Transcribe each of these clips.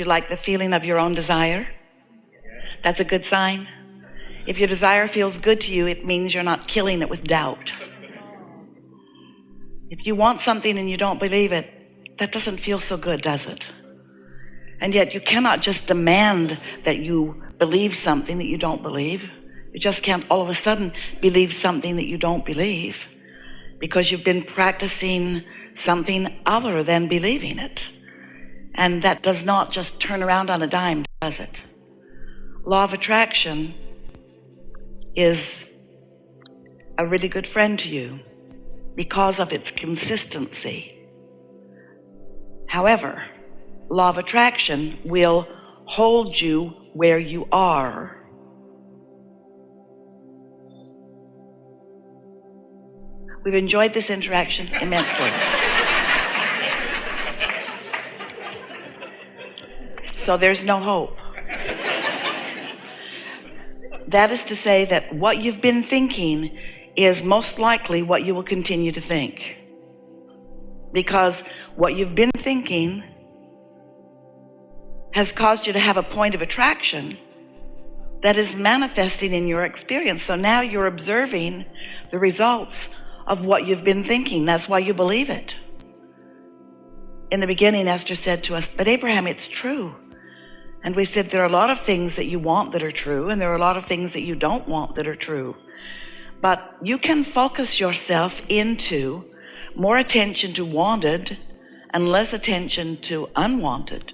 Do you like the feeling of your own desire? That's a good sign. If your desire feels good to you, it means you're not killing it with doubt. If you want something and you don't believe it, that doesn't feel so good, does it? And yet you cannot just demand that you believe something that you don't believe. You just can't all of a sudden believe something that you don't believe, because you've been practicing something other than believing it. And that does not just turn around on a dime, does it? Law of attraction is a really good friend to you because of its consistency. However, law of attraction will hold you where you are. We've enjoyed this interaction immensely. So there's no hope. That is to say that what you've been thinking is most likely what you will continue to think. Because what you've been thinking has caused you to have a point of attraction that is manifesting in your experience. So now you're observing the results of what you've been thinking. That's why you believe it. In the beginning, Esther said to us, "But Abraham, it's true." And we said, there are a lot of things that you want that are true, and there are a lot of things that you don't want that are true. But you can focus yourself into more attention to wanted and less attention to unwanted.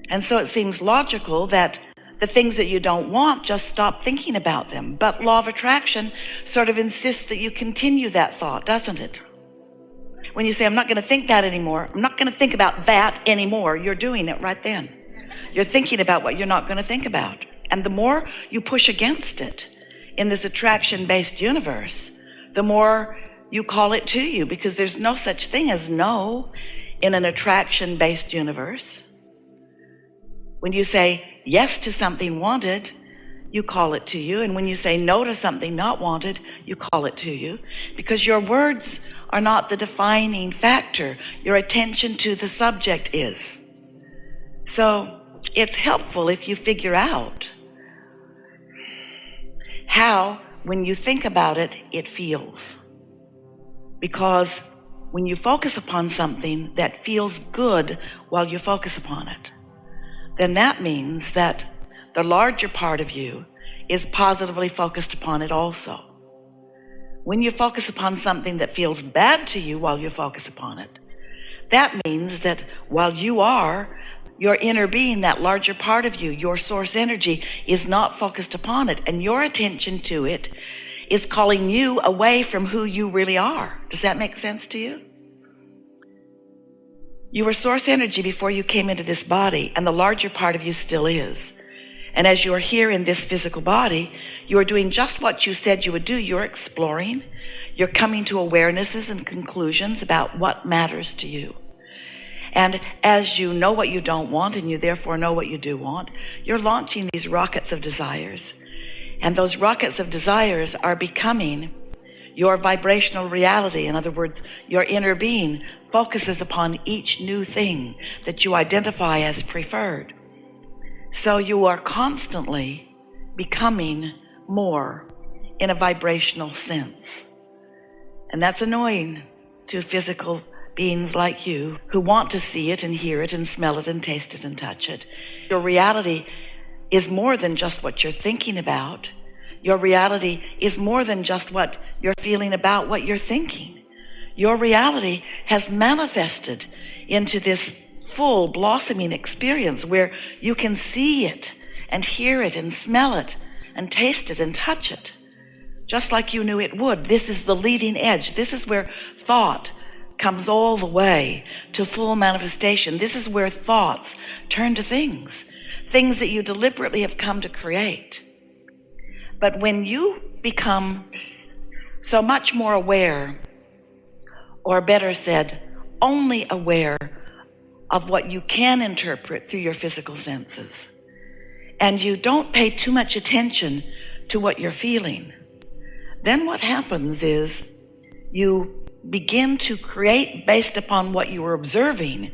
And so it seems logical that the things that you don't want, just stop thinking about them. But law of attraction sort of insists that you continue that thought, doesn't it? When you say, I'm not going to think that anymore, I'm not going to think about that anymore, you're doing it right then. You're thinking about what you're not going to think about. And the more you push against it in this attraction-based universe, the more you call it to you, because there's no such thing as no in an attraction-based universe. When you say yes to something wanted, you call it to you. And when you say no to something not wanted, you call it to you, because your words are not the defining factor. Your attention to the subject is. So it's helpful if you figure out how, when you think about it, it feels. Because when you focus upon something that feels good while you focus upon it, then that means that the larger part of you is positively focused upon it also. When you focus upon something that feels bad to you while you focus upon it, that means that while you are, your inner being, that larger part of you, your source energy, is not focused upon it, and your attention to it is calling you away from who you really are. Does that make sense to you? You were source energy before you came into this body, and the larger part of you still is. And as you are here in this physical body, you are doing just what you said you would do. You're exploring. You're coming to awarenesses and conclusions about what matters to you. And as you know what you don't want, and you therefore know what you do want, you're launching these rockets of desires. And those rockets of desires are becoming your vibrational reality. In other words, your inner being focuses upon each new thing that you identify as preferred. So you are constantly becoming more in a vibrational sense. And that's annoying to physical beings like you who want to see it and hear it and smell it and taste it and touch it. Your reality is more than just what you're thinking about. Your reality is more than just what you're feeling about what you're thinking. Your reality has manifested into this full blossoming experience where you can see it and hear it and smell it and taste it and touch it, just like you knew it would. This is the leading edge. This is where thought comes all the way to full manifestation. This is where thoughts turn to things that you deliberately have come to create. But when you become so much more aware, or better said, only aware of what you can interpret through your physical senses, and you don't pay too much attention to what you're feeling, then what happens is you begin to create based upon what you are observing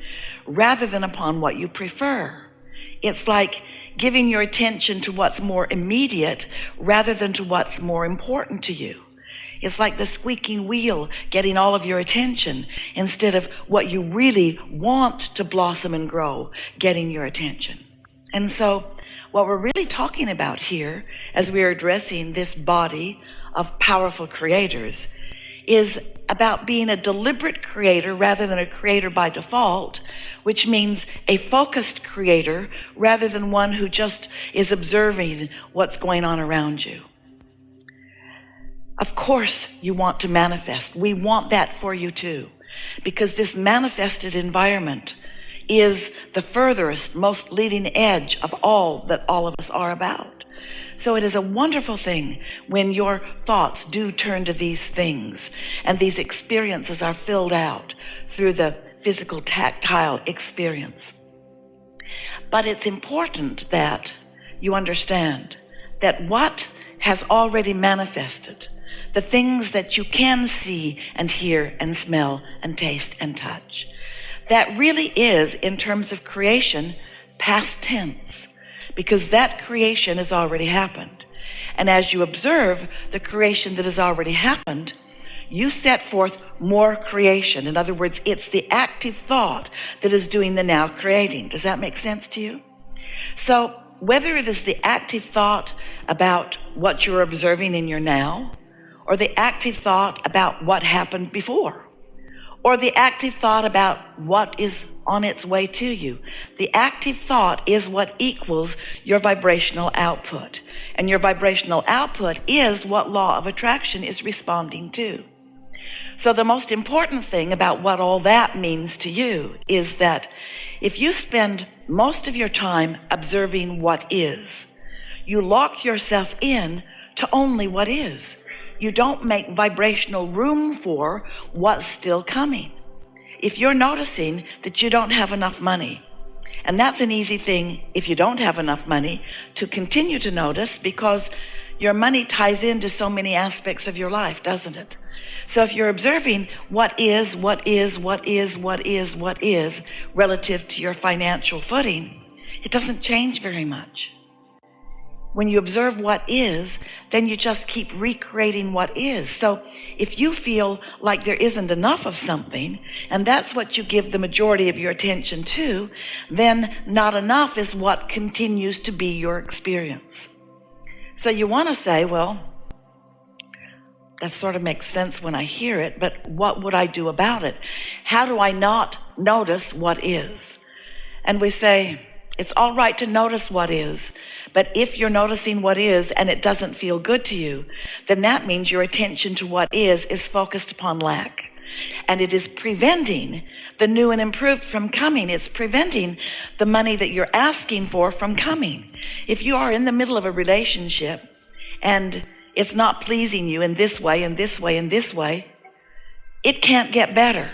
rather than upon what you prefer. It's like giving your attention to what's more immediate rather than to what's more important to you. It's like the squeaking wheel getting all of your attention instead of what you really want to blossom and grow getting your attention. And so what we're really talking about here as we are addressing this body of powerful creators is about being a deliberate creator rather than a creator by default, which means a focused creator rather than one who just is observing what's going on around you. Of course you want to manifest. We want that for you too, because this manifested environment is the furthest, most leading edge of all that all of us are about. So it is a wonderful thing when your thoughts do turn to these things and these experiences are filled out through the physical tactile experience. But it's important that you understand that what has already manifested, the things that you can see and hear and smell and taste and touch, that really is, in terms of creation, past tense, because that creation has already happened. And as you observe the creation that has already happened, you set forth more creation. In other words, it's the active thought that is doing the now creating. Does that make sense to you? So whether it is the active thought about what you're observing in your now, or the active thought about what happened before, or the active thought about what is on its way to you. The active thought is what equals your vibrational output. And your vibrational output is what law of attraction is responding to. So the most important thing about what all that means to you is that if you spend most of your time observing what is, you lock yourself in to only what is. You don't make vibrational room for what's still coming. If you're noticing that you don't have enough money, and that's an easy thing if you don't have enough money to continue to notice, because your money ties into so many aspects of your life, doesn't it? So if you're observing what is relative to your financial footing, it doesn't change very much. When you observe what is, then you just keep recreating what is. So if you feel like there isn't enough of something, and that's what you give the majority of your attention to, then not enough is what continues to be your experience. So you want to say, well, that sort of makes sense when I hear it, but what would I do about it? How do I not notice what is? And we say, it's all right to notice what is, but if you're noticing what is and it doesn't feel good to you, then that means your attention to what is focused upon lack. And it is preventing the new and improved from coming. It's preventing the money that you're asking for from coming. If you are in the middle of a relationship and it's not pleasing you in this way, and this way, and this way, it can't get better,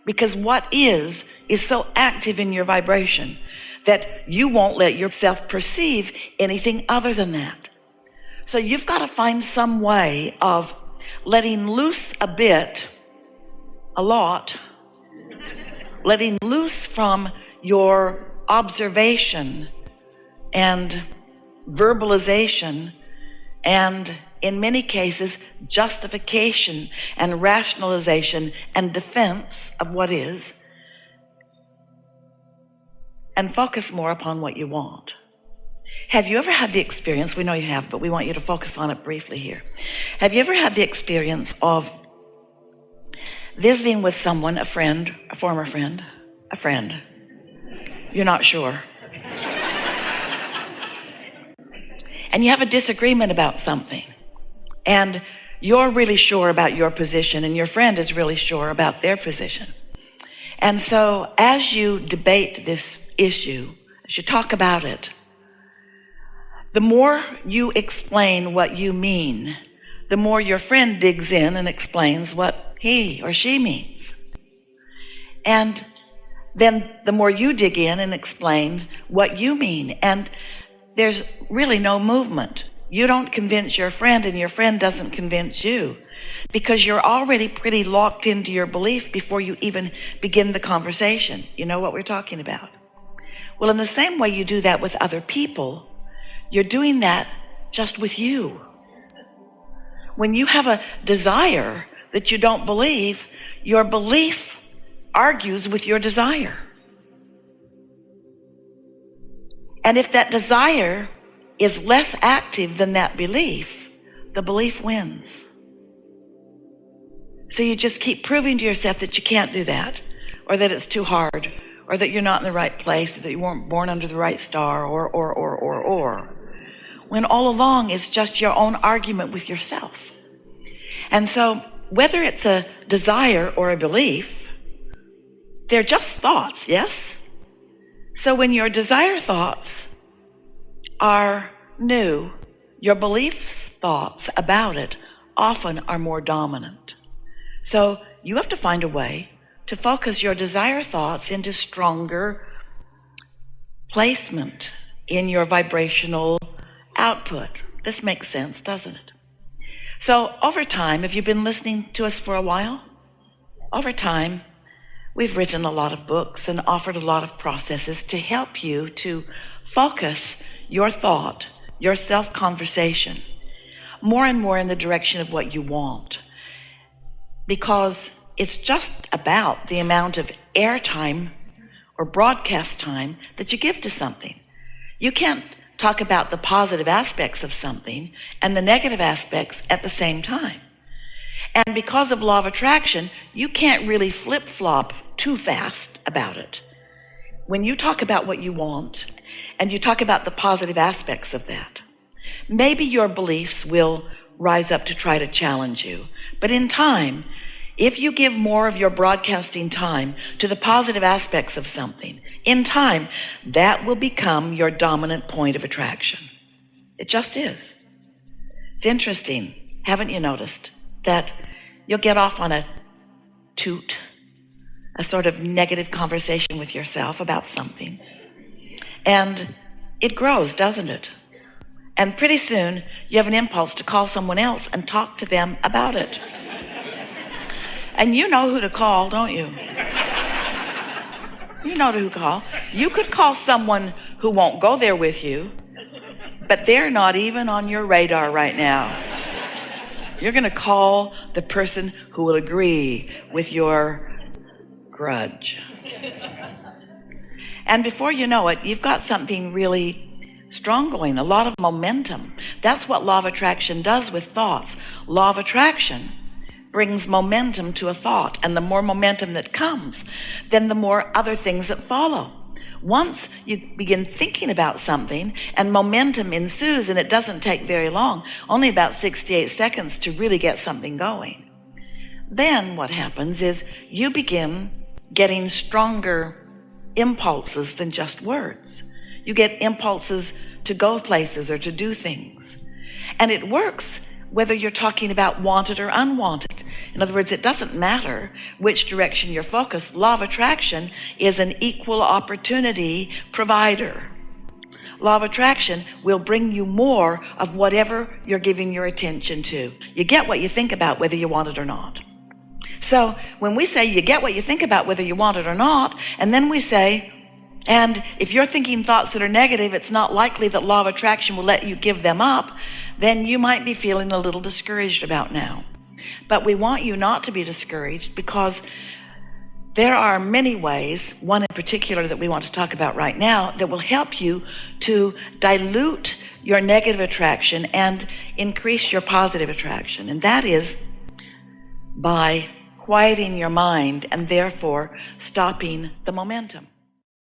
because what is so active in your vibration that you won't let yourself perceive anything other than that. So you've got to find some way of letting loose a bit, a lot, letting loose from your observation and verbalization and, in many cases, justification and rationalization and defense of what is, and focus more upon what you want. Have you ever had the experience, we know you have, but we want you to focus on it briefly here. Have you ever had the experience of visiting with someone, a friend, a former friend, a friend? You're not sure. And you have a disagreement about something. And you're really sure about your position, and your friend is really sure about their position. And so as you debate this issue, as you talk about it, the more you explain what you mean, the more your friend digs in and explains what he or she means. And then the more you dig in and explain what you mean. And there's really no movement. You don't convince your friend, and your friend doesn't convince you, because you're already pretty locked into your belief before you even begin the conversation. You know what we're talking about? Well, in the same way you do that with other people, you're doing that just with you. When you have a desire that you don't believe, your belief argues with your desire. And if that desire is less active than that belief, the belief wins. So you just keep proving to yourself that you can't do that, or that it's too hard, or that you're not in the right place, or that you weren't born under the right star, or. When all along it's just your own argument with yourself. And so whether it's a desire or a belief, they're just thoughts, yes? So when your desire thoughts are new, your belief thoughts about it often are more dominant. So you have to find a way to focus your desire thoughts into stronger placement in your vibrational output. This makes sense, doesn't it? So over time, have you been listening to us for a while? Over time, we've written a lot of books and offered a lot of processes to help you to focus your thought, your self-conversation, more and more in the direction of what you want. Because it's just about the amount of airtime or broadcast time that you give to something. You can't talk about the positive aspects of something and the negative aspects at the same time. And because of law of attraction, you can't really flip-flop too fast about it. When you talk about what you want and you talk about the positive aspects of that, maybe your beliefs will rise up to try to challenge you. But in time, if you give more of your broadcasting time to the positive aspects of something, in time, that will become your dominant point of attraction. It just is. It's interesting, haven't you noticed, that you'll get off on a toot, a sort of negative conversation with yourself about something, and it grows, doesn't it? And pretty soon, you have an impulse to call someone else and talk to them about it. And you know who to call, don't you? You know who to call. You could call someone who won't go there with you, but they're not even on your radar right now. You're going to call the person who will agree with your grudge. And before you know it, you've got something really strong going, a lot of momentum. That's what law of attraction does with thoughts. Law of attraction brings momentum to a thought, and the more momentum that comes, then the more other things that follow. Once you begin thinking about something and momentum ensues, and it doesn't take very long, only about 68 seconds to really get something going, then what happens is you begin getting stronger impulses than just words. You get impulses to go places or to do things. And it works whether you're talking about wanted or unwanted. In other words, it doesn't matter which direction you're focused. Law of attraction is an equal opportunity provider. Law of attraction will bring you more of whatever you're giving your attention to. You get what you think about whether you want it or not. So when we say you get what you think about whether you want it or not, and then we say, and if you're thinking thoughts that are negative, it's not likely that law of attraction will let you give them up, then you might be feeling a little discouraged about now. But we want you not to be discouraged, because there are many ways, one in particular that we want to talk about right now, that will help you to dilute your negative attraction and increase your positive attraction. And that is by quieting your mind and therefore stopping the momentum.